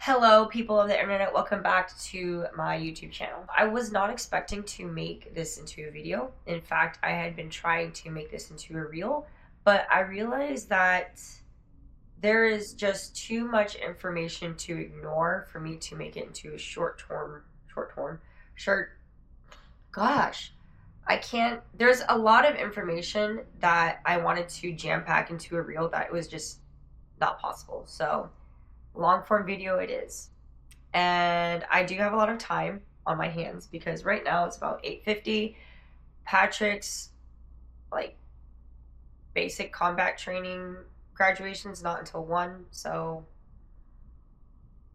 Hello, people of the internet. Welcome back to my YouTube channel. I was not expecting to make this into a video. In fact, I had been trying to make this into a reel, but I realized that there is just too much information to ignore for me to make it into a short. Gosh, I can't. There's a lot of information that I wanted to jam pack into a reel that was just not possible. So long form video it is. And I do have a lot of time on my hands because right now it's about 8:50. Patrick's like basic combat training graduation's not until 1, so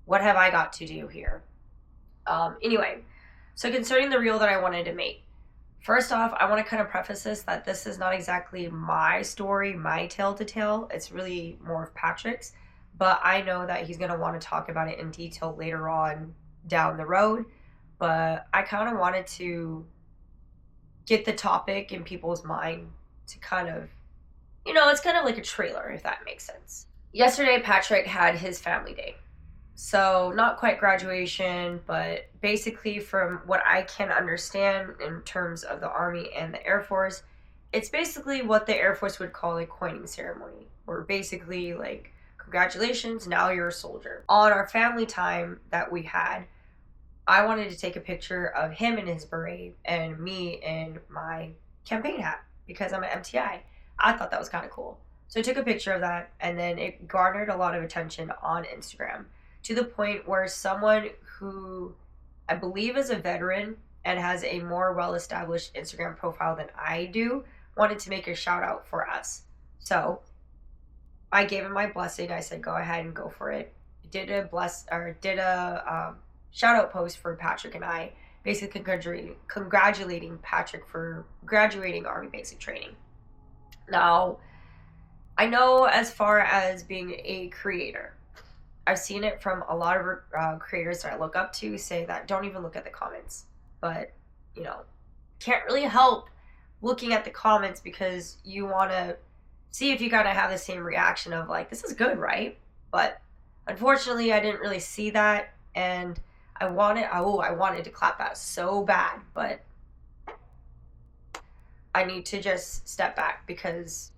what have I got to do here? Anyway, so concerning the reel that I wanted to make, first off, I want to kind of preface this is not exactly my story, my tale to tell. It's really more of Patrick's, but I know that he's going to want to talk about it in detail later on down the road. But I kind of wanted to get the topic in people's mind to kind of, it's kind of like a trailer, if that makes sense. Yesterday, Patrick had his family day. So, not quite graduation, but basically, from what I can understand in terms of the Army and the Air Force, it's basically what the Air Force would call a coining ceremony, where basically, like, congratulations, now you're a soldier. On our family time that we had, I wanted to take a picture of him in his beret and me in my campaign hat because I'm an MTI. I thought that was kind of cool. So I took a picture of that, and then it garnered a lot of attention on Instagram, to the point where someone who I believe is a veteran and has a more well-established Instagram profile than I do wanted to make a shout out for us. So I gave him my blessing. I said, go ahead and go for it. Did a shout out post for Patrick and I, basically congratulating Patrick for graduating Army basic training. Now, I know as far as being a creator, I've seen it from a lot of creators that I look up to say that don't even look at the comments. But, can't really help looking at the comments because you want to see if you gotta have the same reaction of like, this is good, right? But unfortunately, I didn't really see that, and I wanted to clap that so bad, but I need to just step back because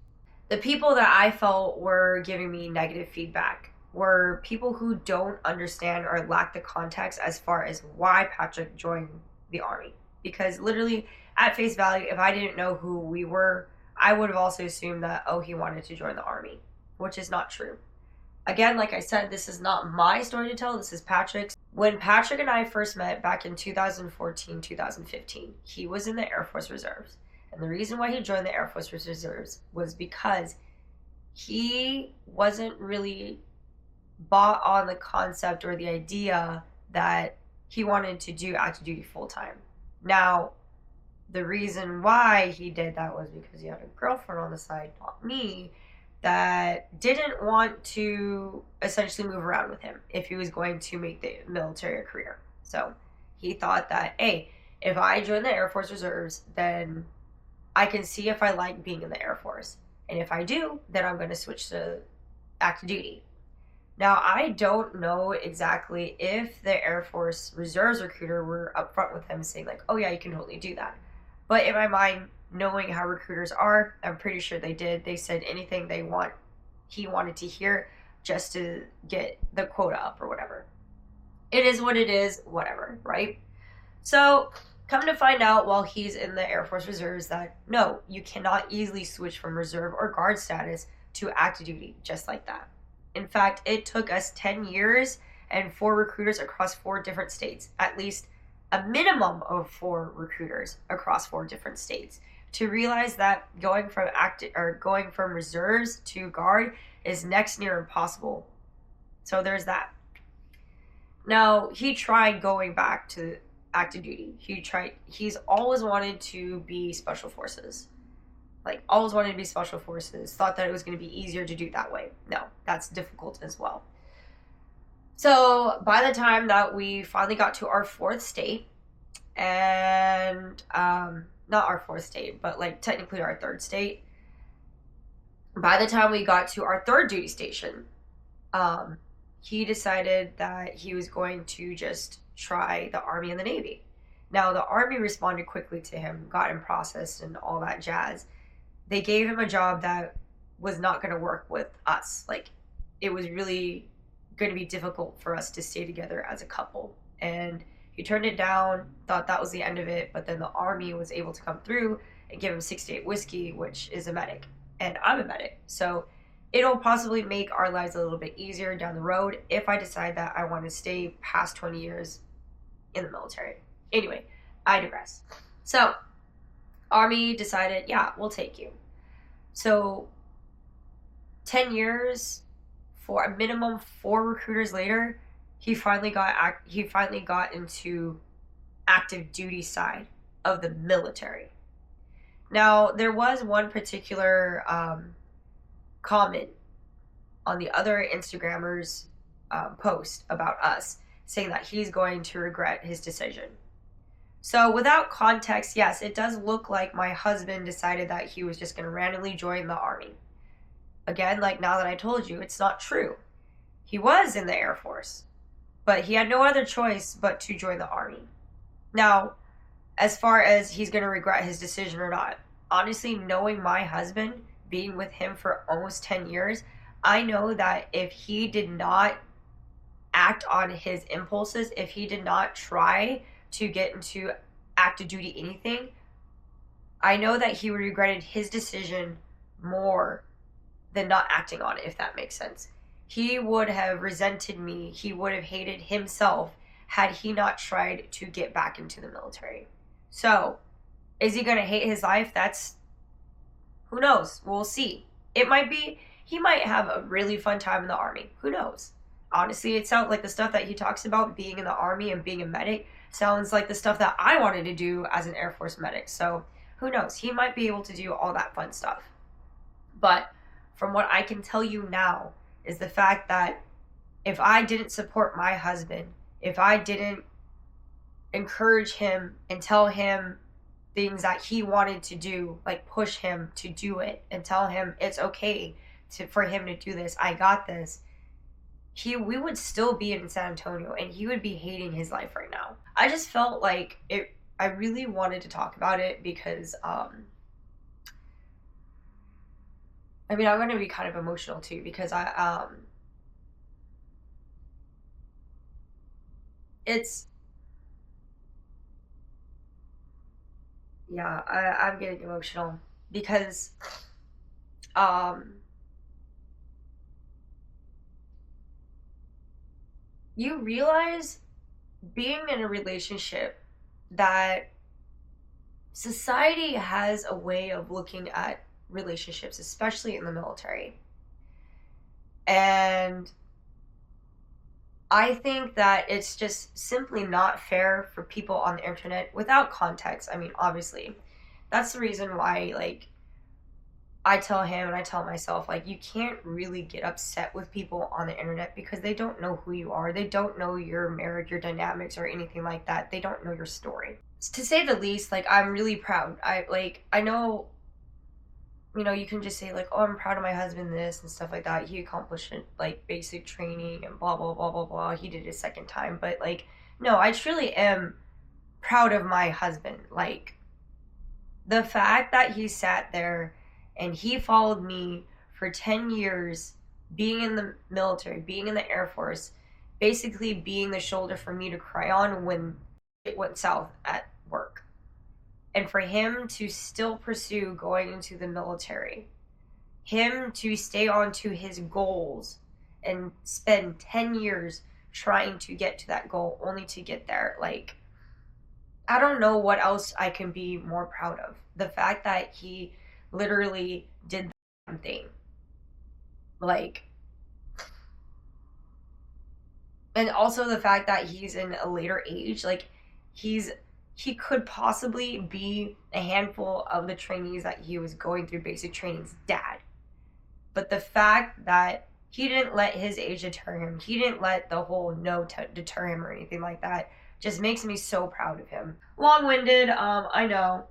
the people that I felt were giving me negative feedback were people who don't understand or lack the context as far as why Patrick joined the Army. Because literally, at face value, if I didn't know who we were, I would have also assumed that, he wanted to join the Army, which is not true. Again, like I said, this is not my story to tell, this is Patrick's. When Patrick and I first met back in 2014, 2015, he was in the Air Force Reserves. And the reason why he joined the Air Force Reserves was because he wasn't really bought on the concept or the idea that he wanted to do active duty full time. Now, the reason why he did that was because he had a girlfriend on the side, not me, that didn't want to essentially move around with him if he was going to make the military a career. So he thought that, hey, if I join the Air Force Reserves, then I can see if I like being in the Air Force. And if I do, then I'm going to switch to active duty. Now, I don't know exactly if the Air Force Reserves recruiter were upfront with him saying like, oh yeah, you can totally do that. But in my mind, knowing how recruiters are, I'm pretty sure they did. They said anything he wanted to hear just to get the quota up or whatever. It is what it is, whatever, right? So come to find out while he's in the Air Force Reserves that no, you cannot easily switch from reserve or guard status to active duty just like that. In fact, it took us 10 years and 4 recruiters across 4 different states, at least a minimum of 4 recruiters across 4 different states, to realize that going from reserves to guard is next near impossible. So there's that. Now, he tried going back to active duty. He's always wanted to be special forces. Always wanted to be special forces. Thought that it was going to be easier to do that way. No, that's difficult as well. So by the time that we finally got to our 4th state, and not our 4th state, but technically our 3rd state, by the time we got to our 3rd duty station, he decided that he was going to just try the Army and the Navy. Now, the Army responded quickly to him, got him processed and all that jazz. They gave him a job that was not going to work with us. Like, it was really going to be difficult for us to stay together as a couple. And he turned it down, thought that was the end of it, but then the Army was able to come through and give him 68 whiskey, which is a medic. And I'm a medic. So it'll possibly make our lives a little bit easier down the road if I decide that I want to stay past 20 years in the military. Anyway, I digress. So, Army decided, yeah, we'll take you. So, 10 years, for a minimum 4 recruiters later, he finally got into active duty side of the military. Now, there was one particular comment on the other Instagrammers' post about us, saying that he's going to regret his decision. So without context, yes, it does look like my husband decided that he was just going to randomly join the Army. Again, like now that I told you, it's not true. He was in the Air Force, but he had no other choice but to join the Army. Now, as far as he's going to regret his decision or not, honestly, knowing my husband, being with him for almost 10 years, I know that if he did not act on his impulses, if he did not try to get into active duty anything, I know that he would have regretted his decision more than not acting on it, if that makes sense. He would have resented me. He would have hated himself had he not tried to get back into the military. So, is he going to hate his life? That's, who knows? We'll see. It might be, he might have a really fun time in the Army. Who knows? Honestly, it sounds like the stuff that he talks about being in the Army and being a medic sounds like the stuff that I wanted to do as an Air Force medic. So, who knows? He might be able to do all that fun stuff. But from what I can tell you now is the fact that if I didn't support my husband, if I didn't encourage him and tell him things that he wanted to do, like push him to do it and tell him it's okay for him to do this, I got this, we would still be in San Antonio and he would be hating his life right now. I just felt like I really wanted to talk about it because I'm going to be kind of emotional too because I'm getting emotional because you realize being in a relationship that society has a way of looking at relationships, especially in the military. And I think that it's just simply not fair for people on the internet without context. I mean, obviously, that's the reason why, like, I tell him and I tell myself, like, you can't really get upset with people on the internet because they don't know who you are. They don't know your marriage, your dynamics, or anything like that. They don't know your story. To say the least, like, I'm really proud. I know, you can just say, like, oh, I'm proud of my husband, this and stuff like that. He accomplished, like, basic training and blah, blah, blah, blah, blah. He did it second time. But, like, no, I truly am proud of my husband. Like, the fact that he sat there and he followed me for 10 years, being in the military, being in the Air Force, basically being the shoulder for me to cry on when it went south at work. And for him to still pursue going into the military, him to stay on to his goals and spend 10 years trying to get to that goal only to get there, like, I don't know what else I can be more proud of. The fact that he literally did the damn thing. Like, and also the fact that he's in a later age, like, he could possibly be a handful of the trainees that he was going through basic training's dad. But the fact that he didn't let his age deter him, he didn't let the whole deter him or anything like that, just makes me so proud of him. Long-winded, I know.